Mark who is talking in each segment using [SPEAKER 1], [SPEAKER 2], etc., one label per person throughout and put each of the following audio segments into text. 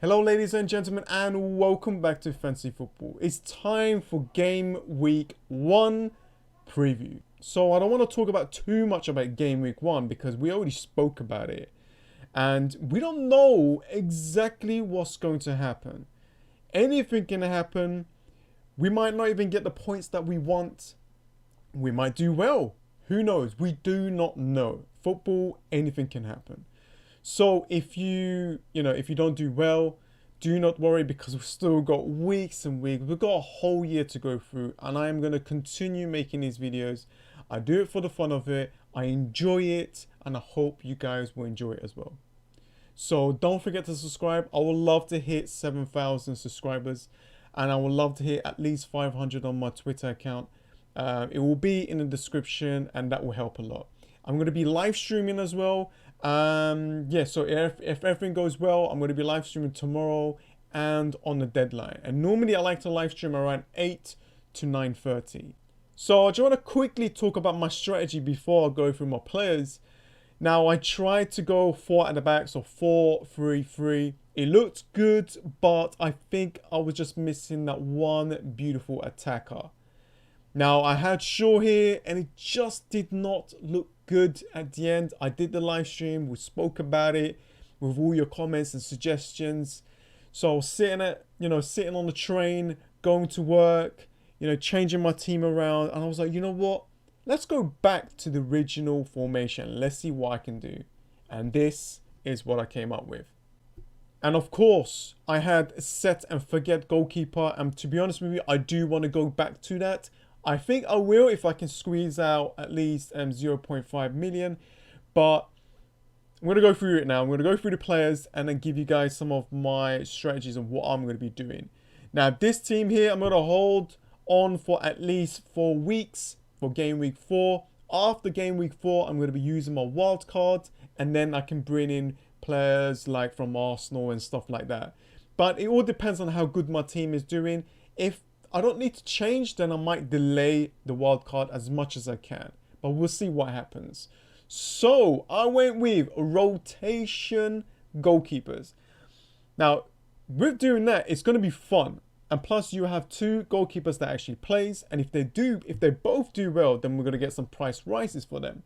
[SPEAKER 1] Hello ladies and gentlemen, and welcome back to Fantasy Football. It's time for Game Week 1 preview. So I don't want to talk about too much about Game Week 1 because we already spoke about it. And we don't know exactly what's going to happen. Anything can happen. We might not even get the points that we want. We might do well. Who knows? We do not know. Football, anything can happen. So if you don't do well, do not worry because we've still got weeks and weeks. We've got a whole year to go through, and I am going to continue making these videos. I do it for the fun of it. I enjoy it, and I hope you guys will enjoy it as well. So don't forget to subscribe. I would love to hit 7,000 subscribers, and I would love to hit at least 500 on my Twitter account. It will be in the description, and that will help a lot. I'm going to be live streaming as well. So if everything goes well, I'm going to be live streaming tomorrow and on the deadline. And normally I like to live stream around 8 to 9:30. So I just want to quickly talk about my strategy before I go through my players. Now I tried to go 4 at the back, so 4-3-3. It looked good, but I think I was just missing that one beautiful attacker. Now I had Shaw here and it just did not look good at the end. I did the live stream, we spoke about it with all your comments and suggestions. So I was sitting on the train, going to work, changing my team around, and I was like, you know what? Let's go back to the original formation. Let's see what I can do. And this is what I came up with. And of course, I had set and forget goalkeeper, and to be honest with you, I do want to go back to that. I think I will if I can squeeze out at least 0.5 million. But I'm going to go through it now. I'm going to go through the players and then give you guys some of my strategies and what I'm going to be doing. Now, this team here, I'm going to hold on for at least 4 weeks for Game Week 4. After Game Week 4, I'm going to be using my wild card. And then I can bring in players like from Arsenal and stuff like that. But it all depends on how good my team is doing. If I don't need to change, then I might delay the wild card as much as I can. But we'll see what happens. So I went with rotation goalkeepers. Now, with doing that, it's going to be fun. And plus, you have 2 goalkeepers that actually plays. And if they both do well, then we're going to get some price rises for them.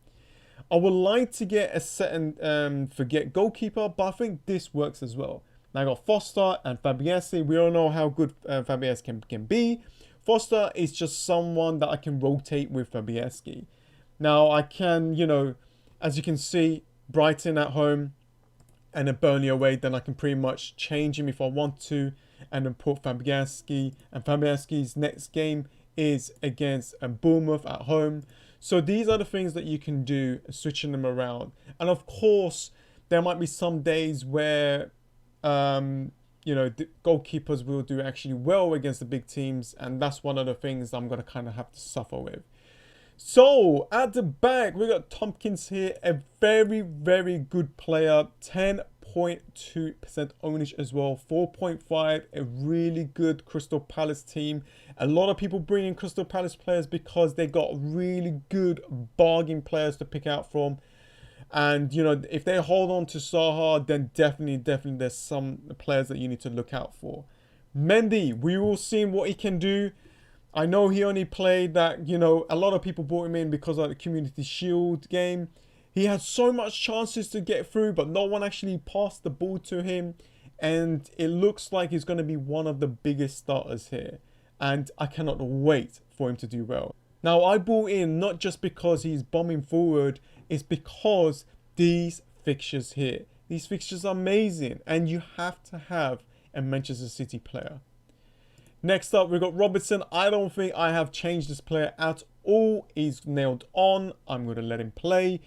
[SPEAKER 1] I would like to get a set and forget goalkeeper, but I think this works as well. Now I got Foster and Fabianski. We all know how good Fabianski can be. Foster is just someone that I can rotate with Fabianski. Now I can, as you can see, Brighton at home and then Burnley away. Then I can pretty much change him if I want to and then put Fabianski. And Fabianski's next game is against Bournemouth at home. So these are the things that you can do, switching them around. And of course, there might be some days where the goalkeepers will do actually well against the big teams, and that's one of the things I'm going to kind of have to suffer with. So at the back, we got Tompkins here, a very, very good player, 10.2% ownage as well, 4.5, a really good Crystal Palace team. A lot of people bring in Crystal Palace players because they got really good bargain players to pick out from. And, if they hold on to Saha, then definitely there's some players that you need to look out for. Mendy, we will see what he can do. I know he only played that, a lot of people brought him in because of the Community Shield game. He had so much chances to get through, but no one actually passed the ball to him. And it looks like he's going to be one of the biggest starters here. And I cannot wait for him to do well. Now, I bought in not just because he's bombing forward, it's because these fixtures here. These fixtures are amazing, and you have to have a Manchester City player. Next up, we've got Robertson. I don't think I have changed this player at all. He's nailed on. I'm going to let him play.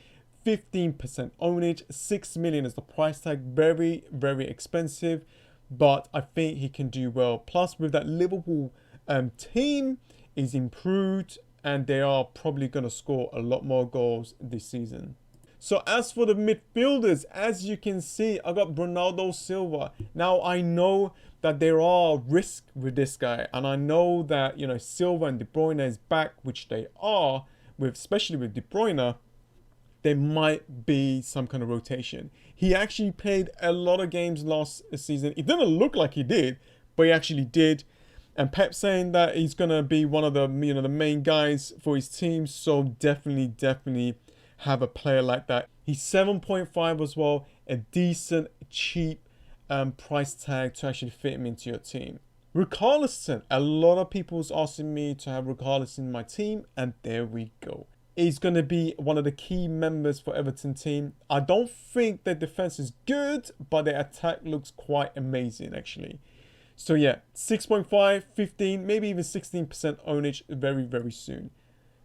[SPEAKER 1] 15% ownage, 6 million is the price tag. Very, very expensive, but I think he can do well. Plus, with that Liverpool team is improved, and they are probably going to score a lot more goals this season. So as for the midfielders, as you can see, I got Bernardo Silva. Now I know that there are risks with this guy, and I know that Silva and De Bruyne is back, which they are, especially with De Bruyne. there might be some kind of rotation. He actually played a lot of games last season. It didn't look like he did, but he actually did. And Pep's saying that he's gonna be one of the the main guys for his team. So definitely have a player like that. He's 7.5 as well, a decent cheap price tag to actually fit him into your team. Robertson, a lot of people's asking me to have Robertson in my team, and there we go. He's going to be one of the key members for Everton team. I don't think their defense is good, but their attack looks quite amazing actually. So yeah, 6.5, 15, maybe even 16% ownage very soon.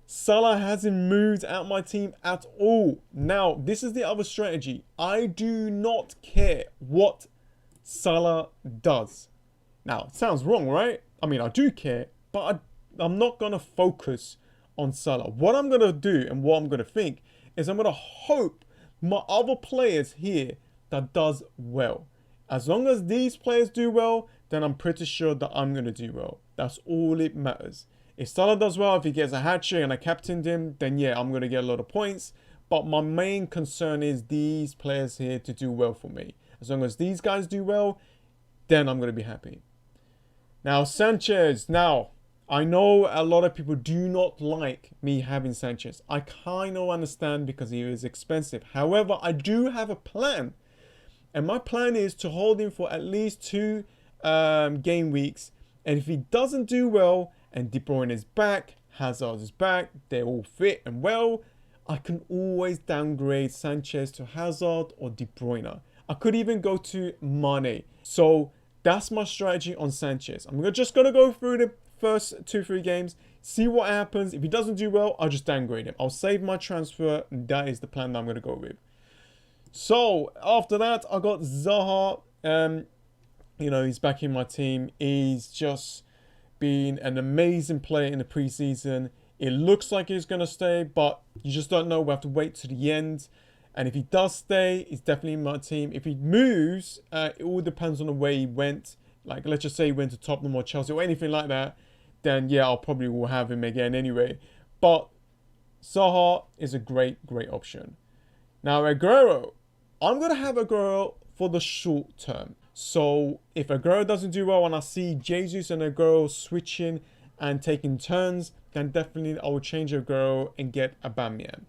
[SPEAKER 1] Salah hasn't moved out my team at all. Now, this is the other strategy. I do not care what Salah does. Now, it sounds wrong, right? I mean, I do care, but I'm not going to focus on Salah. What I'm going to do and what I'm going to think is I'm going to hope my other players here that does well. As long as these players do well, then I'm pretty sure that I'm going to do well. That's all it matters. If Salah does well, if he gets a hat-trick and I captained him, then yeah, I'm going to get a lot of points. But my main concern is these players here to do well for me. As long as these guys do well, then I'm going to be happy. Now, Sanchez. Now, I know a lot of people do not like me having Sanchez. I kind of understand because he is expensive. However, I do have a plan. And my plan is to hold him for at least 2 game weeks. And if he doesn't do well, and De Bruyne is back, Hazard is back, they're all fit and well, I can always downgrade Sanchez to Hazard or De Bruyne. I could even go to Mane. So that's my strategy on Sanchez. I'm just going to go through the first 2-3 games, see what happens. If he doesn't do well, I'll just downgrade him. I'll save my transfer. That is the plan that I'm going to go with. So after that, I got Zaha. He's back in my team. He's just been an amazing player in the preseason. It looks like he's going to stay, but you just don't know. We have to wait to the end. And if he does stay, he's definitely in my team. If he moves, it all depends on the way he went. Like, let's just say he went to Tottenham or Chelsea or anything like that. Then, yeah, I'll probably will have him again anyway. But Zaha is a great option. Now, Aguero. I'm going to have Aguero for the short term. So if Aguero doesn't do well and I see Jesus and Aguero switching and taking turns, then definitely I will change Aguero and get Aubameyang.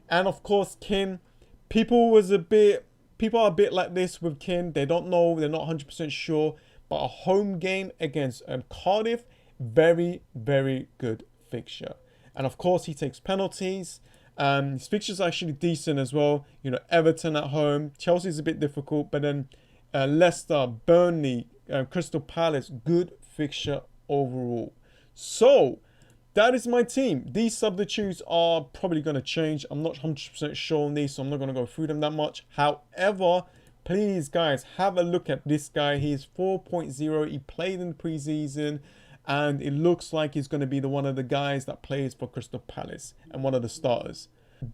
[SPEAKER 1] And of course, Keane. People are a bit like this with Keane. They don't know. They're not 100% sure. But a home game against Cardiff, very good fixture. And of course, he takes penalties. His fixture's actually decent as well. Everton at home. Chelsea's a bit difficult, but then Leicester, Burnley, Crystal Palace, good fixture overall. So that is my team. These substitutes are probably going to change. I'm not 100% sure on these, so I'm not going to go through them that much. However, please, guys, have a look at this guy. He's 4.0. He played in the preseason, and it looks like he's going to be one of the guys that plays for Crystal Palace and one of the starters.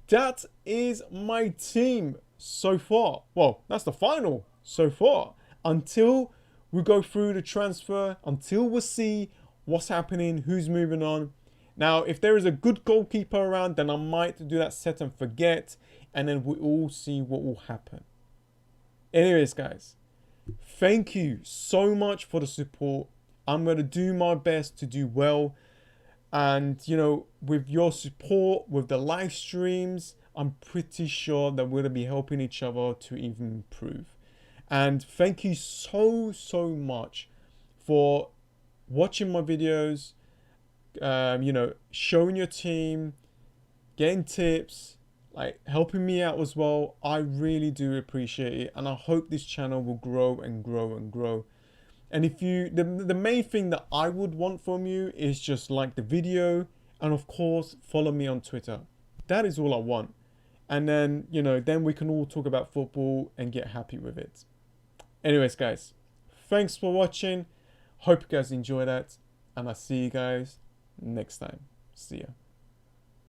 [SPEAKER 1] That is my team so far. Well, that's the final so far. Until we go through the transfer, until we see what's happening, who's moving on. Now, if there is a good goalkeeper around, then I might do that set and forget, and then we all see what will happen. Anyways, guys, thank you so much for the support. I'm going to do my best to do well. And, with your support, with the live streams, I'm pretty sure that we're going to be helping each other to even improve. And thank you so much for watching my videos, showing your team, getting tips, like helping me out as well. I really do appreciate it, and I hope this channel will grow and grow. And if you, the main thing that I would want from you is just like the video, and of course follow me on Twitter. That is all I want. And then then we can all talk about football and get happy with it. Anyways, guys, thanks for watching. Hope you guys enjoy that, and I'll see you guys next time. See ya.